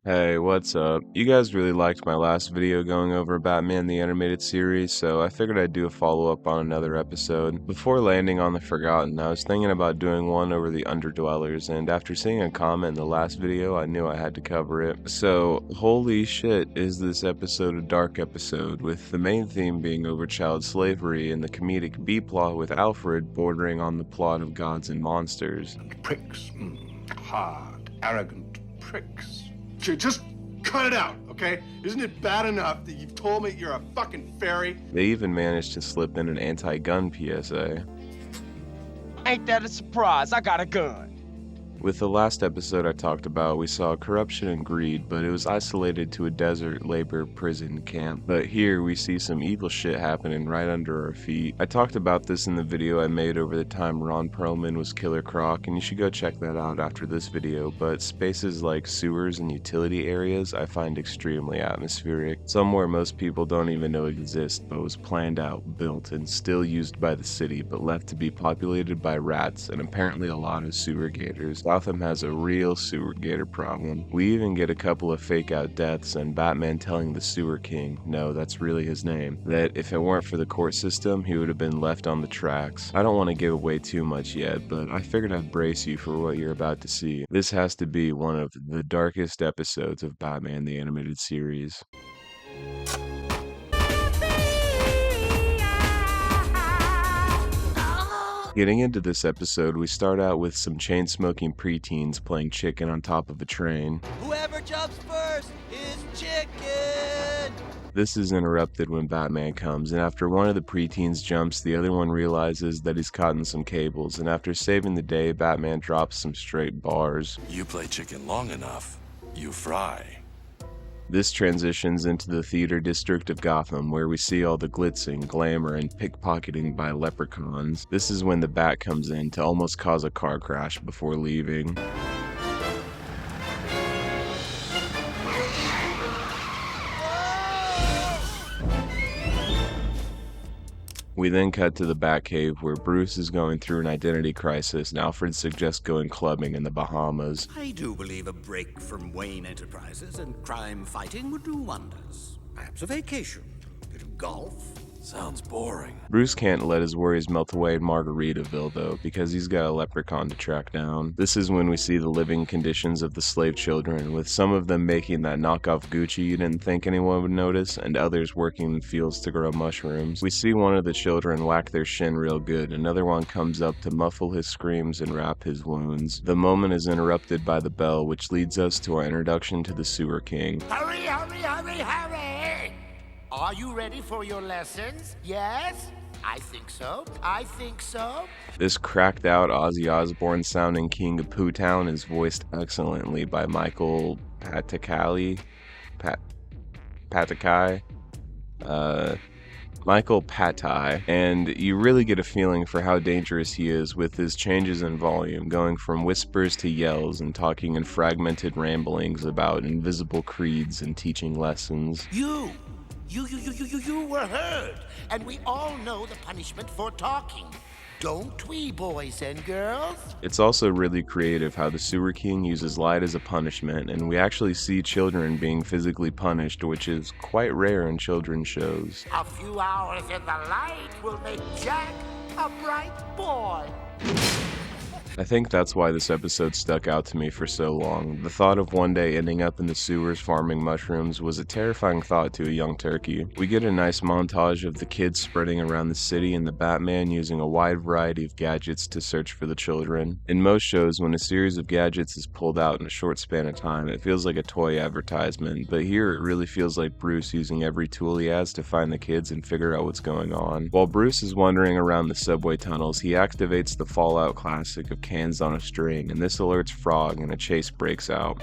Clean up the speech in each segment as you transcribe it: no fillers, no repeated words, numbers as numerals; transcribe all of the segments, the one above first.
Hey, what's up? You guys really liked my last video going over Batman the Animated Series, so I figured I'd do a follow-up on another episode. Before landing on The Forgotten, I was thinking about doing one over the Underdwellers, and after seeing a comment in the last video, I knew I had to cover it. So, holy shit, is this episode a dark episode, with the main theme being over child slavery and the comedic B-plot with Alfred bordering on the plot of Gods and Monsters. Pricks. Hard, arrogant pricks. Just cut it out, okay? Isn't it bad enough that you've told me you're a fucking fairy? They even managed to slip in an anti-gun PSA. Ain't that a surprise? I got a gun. With the last episode I talked about, we saw corruption and greed, but it was isolated to a desert labor prison camp. But here we see some evil shit happening right under our feet. I talked about this in the video I made over the time Ron Perlman was Killer Croc, and you should go check that out after this video, but spaces like sewers and utility areas I find extremely atmospheric. Somewhere most people don't even know exist, but was planned out, built, and still used by the city, but left to be populated by rats and apparently a lot of sewer gators. Gotham has a real sewer gator problem. We even get a couple of fake out deaths and Batman telling the Sewer King, no, that's really his name, that if it weren't for the court system, he would have been left on the tracks. I don't want to give away too much yet, but I figured I'd brace you for what you're about to see. This has to be one of the darkest episodes of Batman the Animated Series. Getting into this episode, we start out with some chain-smoking preteens playing chicken on top of a train. Whoever jumps first is chicken! This is interrupted when Batman comes, and after one of the preteens jumps, the other one realizes that he's caught in some cables, and after saving the day, Batman drops some straight bars. You play chicken long enough, you fry. This transitions into the theater district of Gotham, where we see all the glitzing, glamour, and pickpocketing by leprechauns. This is when the Bat comes in to almost cause a car crash before leaving. We then cut to the Batcave, where Bruce is going through an identity crisis and Alfred suggests going clubbing in the Bahamas. I do believe a break from Wayne Enterprises and crime fighting would do wonders. Perhaps a vacation, a bit of golf. Sounds boring. Bruce can't let his worries melt away in Margaritaville, though, because he's got a leprechaun to track down. This is when we see the living conditions of the slave children, with some of them making that knockoff Gucci you didn't think anyone would notice, and others working in fields to grow mushrooms. We see one of the children whack their shin real good, another one comes up to muffle his screams and wrap his wounds. The moment is interrupted by the bell, which leads us to our introduction to the Sewer King. Hurry, hurry, hurry, hurry! Are you ready for your lessons? Yes? I think so. I think so. This cracked out Ozzy Osbourne sounding king of Pooh Town is voiced excellently by Michael Patacali. Michael Patai, and you really get a feeling for how dangerous he is with his changes in volume, going from whispers to yells and talking in fragmented ramblings about invisible creeds and teaching lessons. You were heard, and we all know the punishment for talking. Don't we, boys and girls? It's also really creative how the Sewer King uses light as a punishment, and we actually see children being physically punished, which is quite rare in children's shows. A few hours in the light will make Jack a bright boy. I think that's why this episode stuck out to me for so long. The thought of one day ending up in the sewers farming mushrooms was a terrifying thought to a young turkey. We get a nice montage of the kids spreading around the city and the Batman using a wide variety of gadgets to search for the children. In most shows, when a series of gadgets is pulled out in a short span of time, it feels like a toy advertisement, but here it really feels like Bruce using every tool he has to find the kids and figure out what's going on. While Bruce is wandering around the subway tunnels, he activates the Fallout classic of cans on a string, and this alerts Frog and a chase breaks out.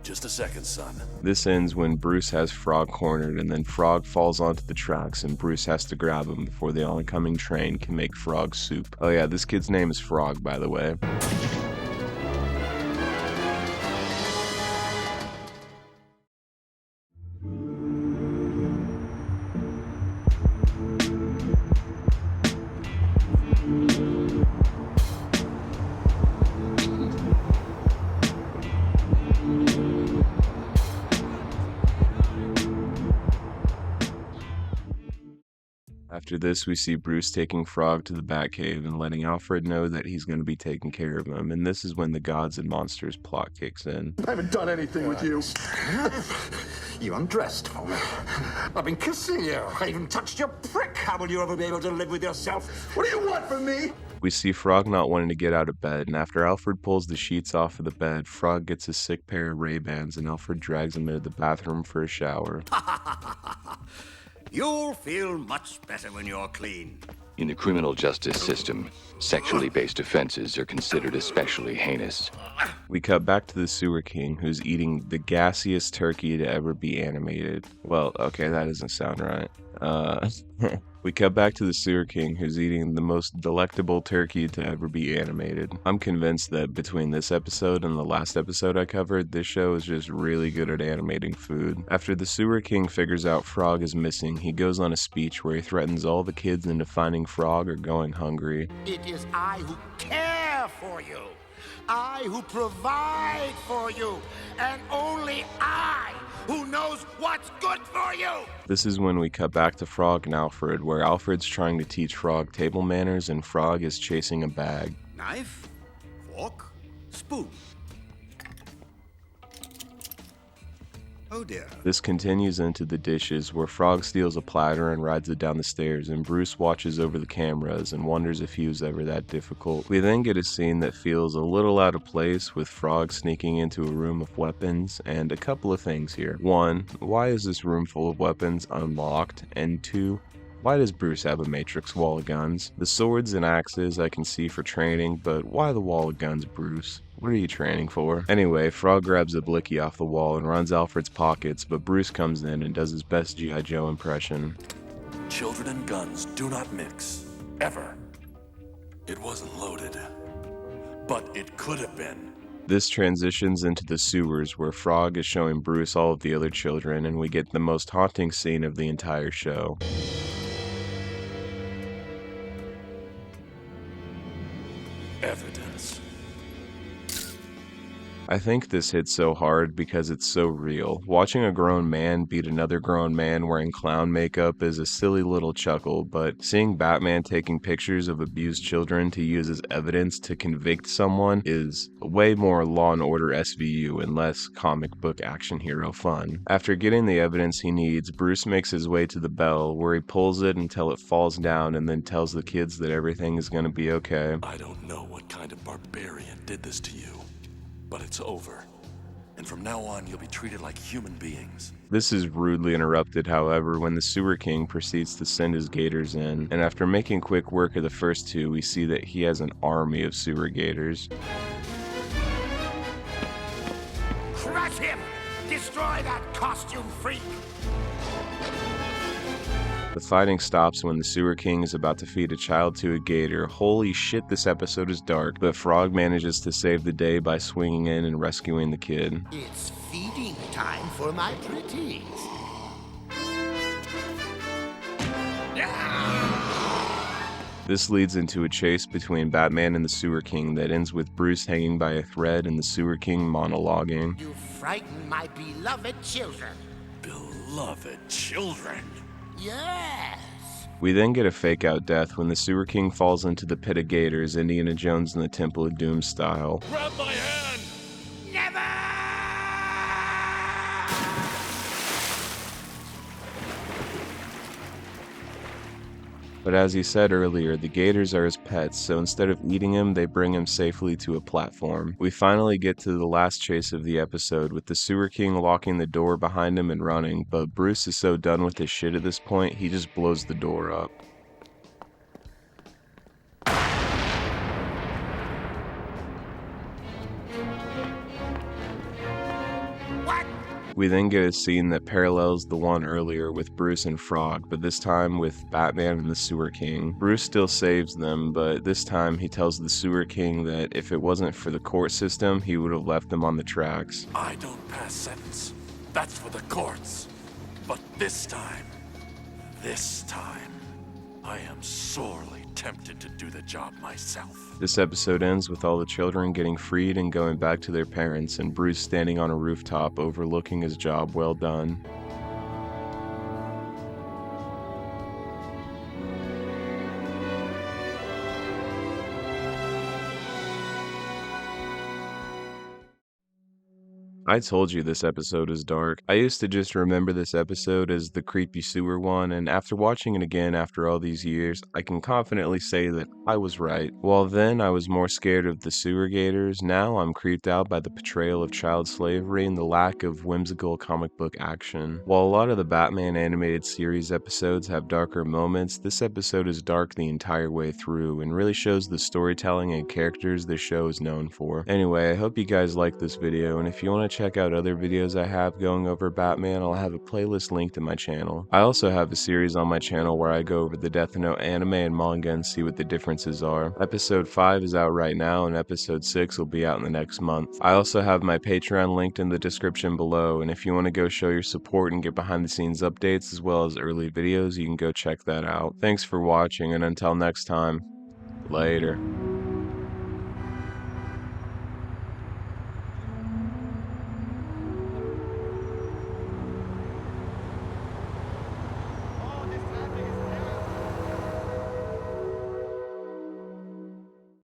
Just a second, son. This ends when Bruce has Frog cornered, and then Frog falls onto the tracks and Bruce has to grab him before the oncoming train can make Frog soup. Oh yeah, this kid's name is Frog, by the way. After this, we see Bruce taking Frog to the Batcave and letting Alfred know that he's going to be taking care of him, and this is when the Gods and Monsters plot kicks in. I haven't done anything with you. You undressed for me. I've been kissing you. I even touched your prick. How will you ever be able to live with yourself? What do you want from me? We see Frog not wanting to get out of bed, and after Alfred pulls the sheets off of the bed, Frog gets a sick pair of Ray-Bans, and Alfred drags him into the bathroom for a shower. You'll feel much better when you're clean. In the criminal justice system, sexually based offenses are considered especially heinous. We cut back to the Sewer King, who's eating the gassiest turkey to ever be animated. Well, okay, that doesn't sound right. We cut back to the Sewer King, who's eating the most delectable turkey to ever be animated. I'm convinced that between this episode and the last episode I covered, this show is just really good at animating food. After the Sewer King figures out Frog is missing, he goes on a speech where he threatens all the kids into finding Frog or going hungry. It is I who care for you. I who provide for you. And only I who knows what's good for you. This is when we cut back to Frog and Alfred, where Alfred's trying to teach Frog table manners and Frog is chasing a bag. Knife, fork, spoon. Oh dear. This continues into the dishes, where Frog steals a platter and rides it down the stairs, and Bruce watches over the cameras and wonders if he was ever that difficult. We then get a scene that feels a little out of place, with Frog sneaking into a room of weapons, and a couple of things here. 1, why is this room full of weapons unlocked? And 2, why does Bruce have a matrix wall of guns? The swords and axes I can see for training, but why the wall of guns, Bruce? What are you training for? Anyway, Frog grabs a blicky off the wall and runs Alfred's pockets, but Bruce comes in and does his best G.I. Joe impression. Children and guns do not mix. Ever. It wasn't loaded. But it could have been. This transitions into the sewers, where Frog is showing Bruce all of the other children, and we get the most haunting scene of the entire show. Evidence. I think this hits so hard because it's so real. Watching a grown man beat another grown man wearing clown makeup is a silly little chuckle, but seeing Batman taking pictures of abused children to use as evidence to convict someone is way more Law & Order SVU and less comic book action hero fun. After getting the evidence he needs, Bruce makes his way to the bell, where he pulls it until it falls down and then tells the kids that everything is going to be okay. I don't know what kind of barbarian did this to you, but it's over. And from now on, you'll be treated like human beings. This is rudely interrupted, however, when the Sewer King proceeds to send his gators in, and after making quick work of the first two, we see that he has an army of sewer gators. Crush him! Destroy that costume freak! The fighting stops when the Sewer King is about to feed a child to a gator. Holy shit, this episode is dark, but Frog manages to save the day by swinging in and rescuing the kid. It's feeding time for my pretties. This leads into a chase between Batman and the Sewer King that ends with Bruce hanging by a thread and the Sewer King monologuing. You frighten my beloved children. Beloved children. Yes. We then get a fake-out death when the Sewer King falls into the pit of gators, Indiana Jones and the Temple of Doom style. Grab my hand! Never! But as he said earlier, the gators are his pets, so instead of eating him, they bring him safely to a platform. We finally get to the last chase of the episode, with the Sewer King locking the door behind him and running, but Bruce is so done with his shit at this point, he just blows the door up. We then get a scene that parallels the one earlier with Bruce and Frog, but this time with Batman and the Sewer King. Bruce still saves them, but this time he tells the Sewer King that if it wasn't for the court system, he would have left them on the tracks. I don't pass sentence. That's for the courts. But this time, I am sorely tempted to do the job myself. This episode ends with all the children getting freed and going back to their parents, and Bruce standing on a rooftop overlooking his job well done. I told you this episode is dark. I used to just remember this episode as the creepy sewer one, and after watching it again after all these years, I can confidently say that I was right. While then I was more scared of the sewer gators, now I'm creeped out by the portrayal of child slavery and the lack of whimsical comic book action. While a lot of the Batman animated series episodes have darker moments, this episode is dark the entire way through and really shows the storytelling and characters the show is known for. Anyway, I hope you guys liked this video, and if you want to check out other videos I have going over Batman, I'll have a playlist linked in my channel. I also have a series on my channel where I go over the Death Note anime and manga and see what the differences are. Episode 5 is out right now, and episode 6 will be out in the next month. I also have my Patreon linked in the description below, and if you want to go show your support and get behind the scenes updates as well as early videos, you can go check that out. Thanks for watching, and until next time, later.